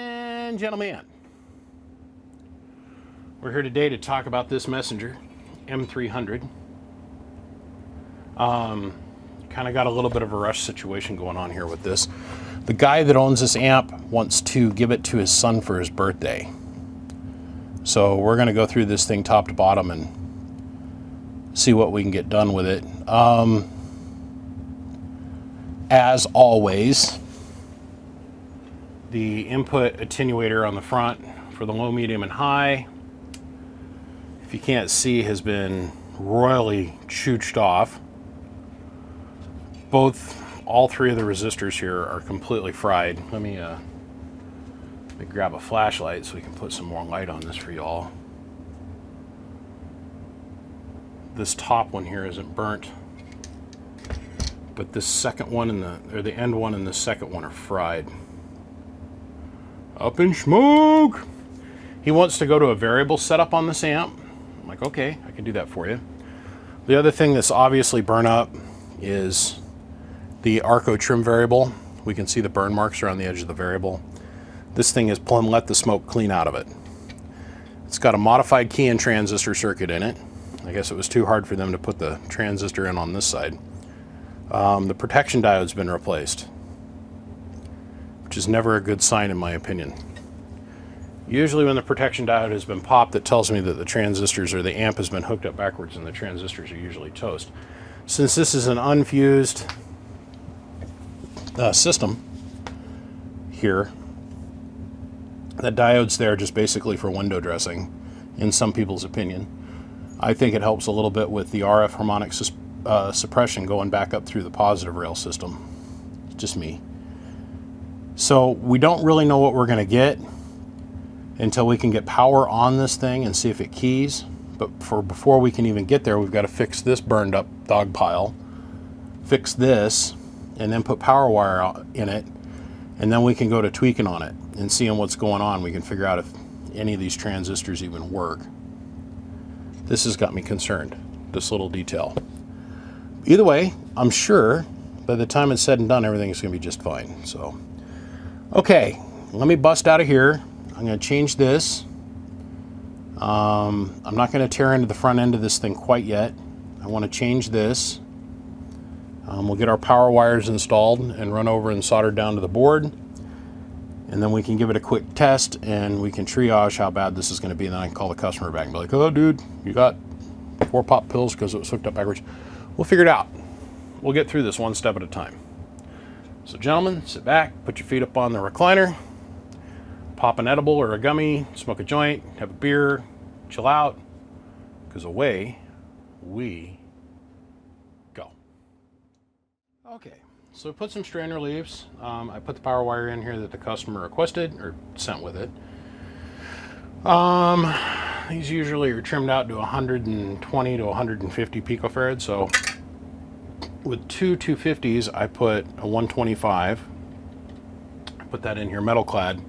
and gentlemen, we're here today to talk about this messenger, M300. Kind of got a little bit of a rush situation going on here with this. The guy that owns this amp wants to give it to his son for his birthday. So we're going to go through this thing top to bottom and see what we can get done with it. As always, the input attenuator on the front for the low, medium, and high, if you can't see, has been royally chooched off. All three of the resistors here are completely fried. Let me grab a flashlight so we can put some more light on this for y'all. This top one here isn't burnt, but this second one and the end one and the second one are fried. Up in smoke! He wants to go to a variable setup on this amp. I'm like, okay, I can do that for you. The other thing that's obviously burnt up is the Arco trim variable. We can see the burn marks around the edge of the variable. This thing is plumb let the smoke clean out of it. It's got a modified key and transistor circuit in it. I guess it was too hard for them to put the transistor in on this side. The protection diode's been replaced, which is never a good sign in my opinion. Usually when the protection diode has been popped, that tells me that the transistors or the amp has been hooked up backwards and the transistors are usually toast. Since this is an unfused system here, that diode's there just basically for window dressing, in some people's opinion. I think it helps a little bit with the RF harmonic suppression going back up through the positive rail system. It's just me. So we don't really know what we're going to get until we can get power on this thing and see if it keys. But before we can even get there, we've got to fix this burned up dog pile, fix this, and then put power wire in it, and then we can go to tweaking on it and seeing what's going on. We can figure out if any of these transistors even work. This has got me concerned, this little detail. Either way, I'm sure by the time it's said and done, everything's going to be just fine. So, okay, let me bust out of here. I'm going to change this. I'm not going to tear into the front end of this thing quite yet. I want to change this. We'll get our power wires installed and run over and soldered down to the board. And then we can give it a quick test and we can triage how bad this is going to be. And then I can call the customer back and be like, oh, dude, you got 4 pop pills because it was hooked up backwards. We'll figure it out. We'll get through this one step at a time. So gentlemen, sit back, put your feet up on the recliner, pop an edible or a gummy, smoke a joint, have a beer, chill out, because away we go. Okay, so put some strain reliefs. I put the power wire in here that the customer requested or sent with it. These usually are trimmed out to 120 to 150 picofarads. So with two 250s, I put a 125. I put that in here, metal clad.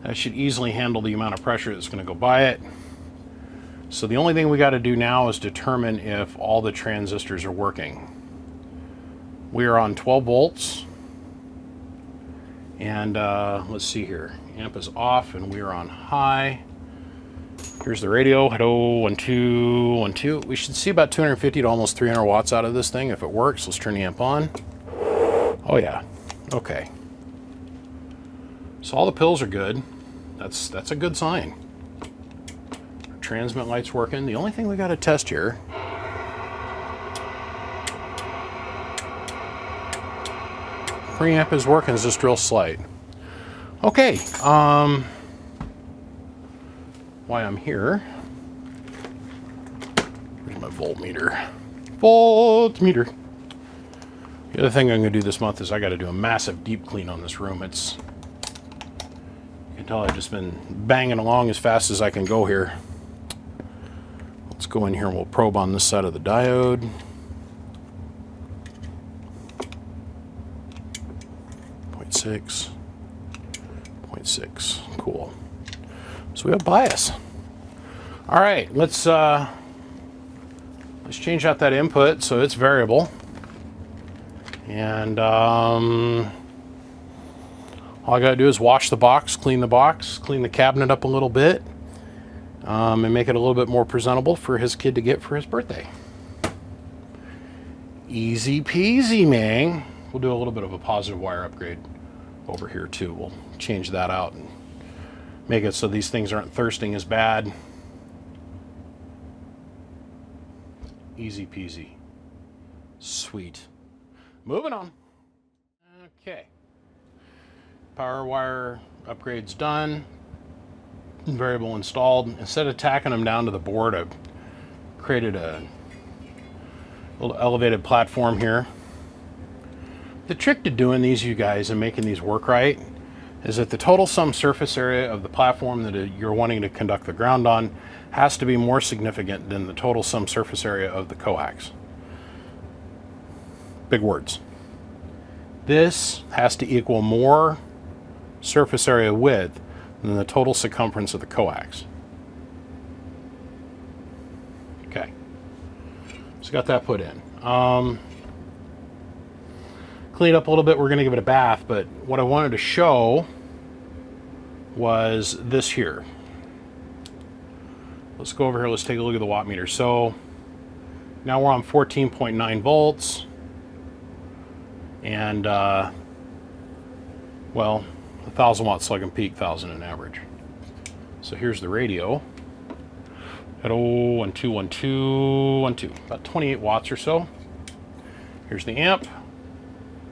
That should easily handle the amount of pressure that's going to go by it. So the only thing we got to do now is determine if all the transistors are working. We are on 12 volts. And let's see here. Amp is off and we are on high. Here's the radio. Hello, 1, 2, 1, 2. We should see about 250 to almost 300 watts out of this thing if it works. Let's turn the amp on. Oh yeah. Okay. So all the pills are good. That's a good sign. Our transmit light's working. The only thing we got to test here. Preamp is working, is just real slight. Okay, why I'm here, here's my voltmeter. Voltmeter. The other thing I'm going to do this month is I got to do a massive deep clean on this room. You can tell I've just been banging along as fast as I can go here. Let's go in here and we'll probe on this side of the diode. .6. Cool. So we have bias. All right, let's change out that input so it's variable. And All I gotta do is wash the box, clean the cabinet up a little bit, and make it a little bit more presentable for his kid to get for his birthday. Easy peasy, man. We'll do a little bit of a positive wire upgrade over here too. We'll change that out and make it so these things aren't thirsting as bad. Easy peasy. Sweet. Moving on. Okay. Power wire upgrade's done. Variable installed. Instead of tacking them down to the board, I've created a little elevated platform here. The trick to doing these, you guys, and making these work right is that the total sum surface area of the platform that you're wanting to conduct the ground on has to be more significant than the total sum surface area of the coax. Big words. This has to equal more surface area width than the total circumference of the coax. Okay, so got that put in. Clean it up a little bit, we're gonna give it a bath, but what I wanted to show was this here. Let's go over here, let's take a look at the watt meter. So now we're on 14.9 volts. And, well, 1,000 watt slug and peak, 1,000 in average. So here's the radio. Hello, 1, 2, 1, 2, 1, 2. About 28 watts or so. Here's the amp.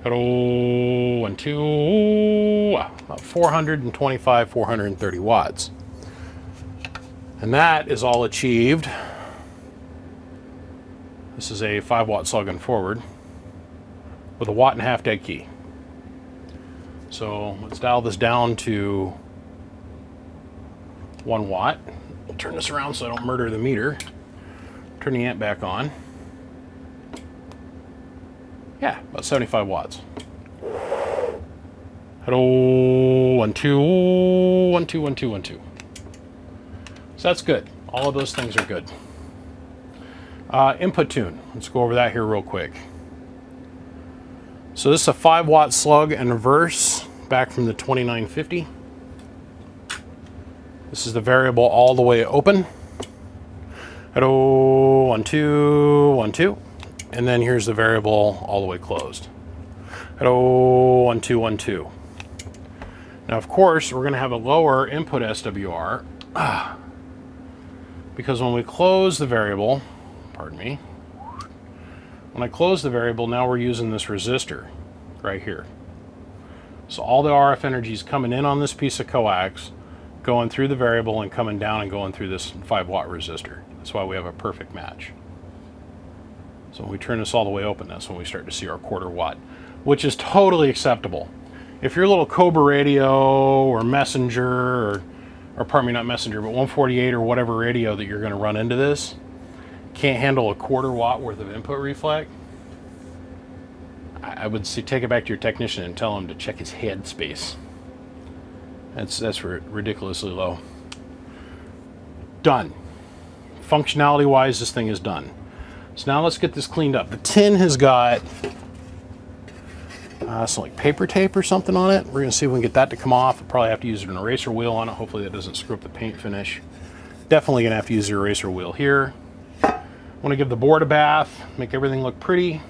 Hello, 1, 2, about 425, 430 watts. And that is all achieved. This is a 5 watt slug and forward with a 1.5 watt dead key. So let's dial this down to 1 watt. I'll turn this around so I don't murder the meter. Turn the amp back on. Yeah, about 75 watts. Hello, 1, 2, 1, 2, 1, 2, 1, 2. So that's good. All of those things are good. Input tune. Let's go over that here real quick. So this is a 5 watt slug and reverse back from the 2950. This is the variable all the way open. Hello, 1, 2, 1, 2. And then here's the variable all the way closed. Hello, 1, 2, 1, 2. Now, of course, we're going to have a lower input SWR because when we close the variable, pardon me, when I close the variable, now we're using this resistor right here. So all the RF energy is coming in on this piece of coax, going through the variable and coming down and going through this 5 watt resistor. That's why we have a perfect match. So when we turn this all the way open, that's when we start to see our 1/4 watt, which is totally acceptable. If your little Cobra radio or Messenger, or pardon me, not Messenger, but 148 or whatever radio that you're going to run into this, can't handle a 1/4 watt worth of input reflect, I would say take it back to your technician and tell him to check his head space. That's ridiculously low. Done. Functionality wise, this thing is done. So now let's get this cleaned up. The tin has got some like paper tape or something on it. We're gonna see if we can get that to come off. We'll probably have to use an eraser wheel on it. Hopefully that doesn't screw up the paint finish. Definitely gonna have to use the eraser wheel here. I want to give the board a bath, make everything look pretty.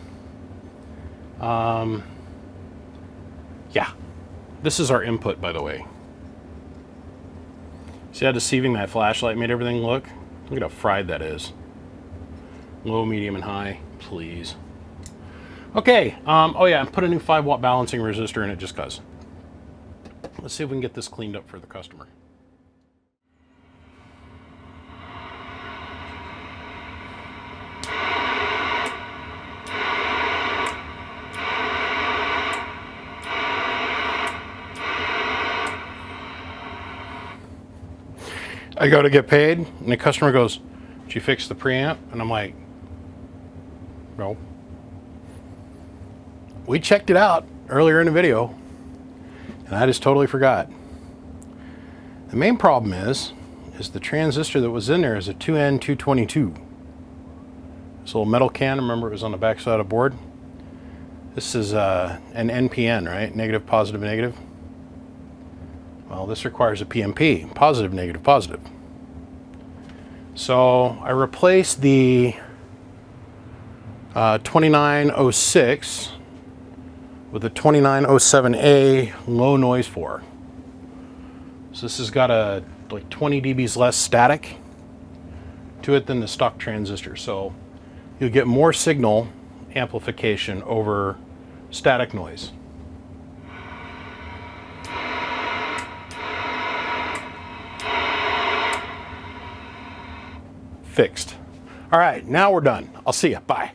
Yeah, this is our input, by the way. See how deceiving that flashlight made everything look? Look at how fried that is. Low, medium, and high, please. Okay, oh yeah, put a new 5 watt balancing resistor in it just cause. Let's see if we can get this cleaned up for the customer. I go to get paid, and the customer goes, "Did you fix the preamp?" And I'm like, "No. We checked it out earlier in the video, and I just totally forgot." The main problem is the transistor that was in there is a 2N222. This little metal can, remember it was on the back side of the board? This is an NPN, right? Negative, positive, negative. Well, this requires a PMP, positive, negative, positive. So I replaced the 2906 with a 2907A low noise 4. So this has got a like 20 dBs less static to it than the stock transistor. So you'll get more signal amplification over static noise. Fixed. All right, now we're done. I'll see you. Bye.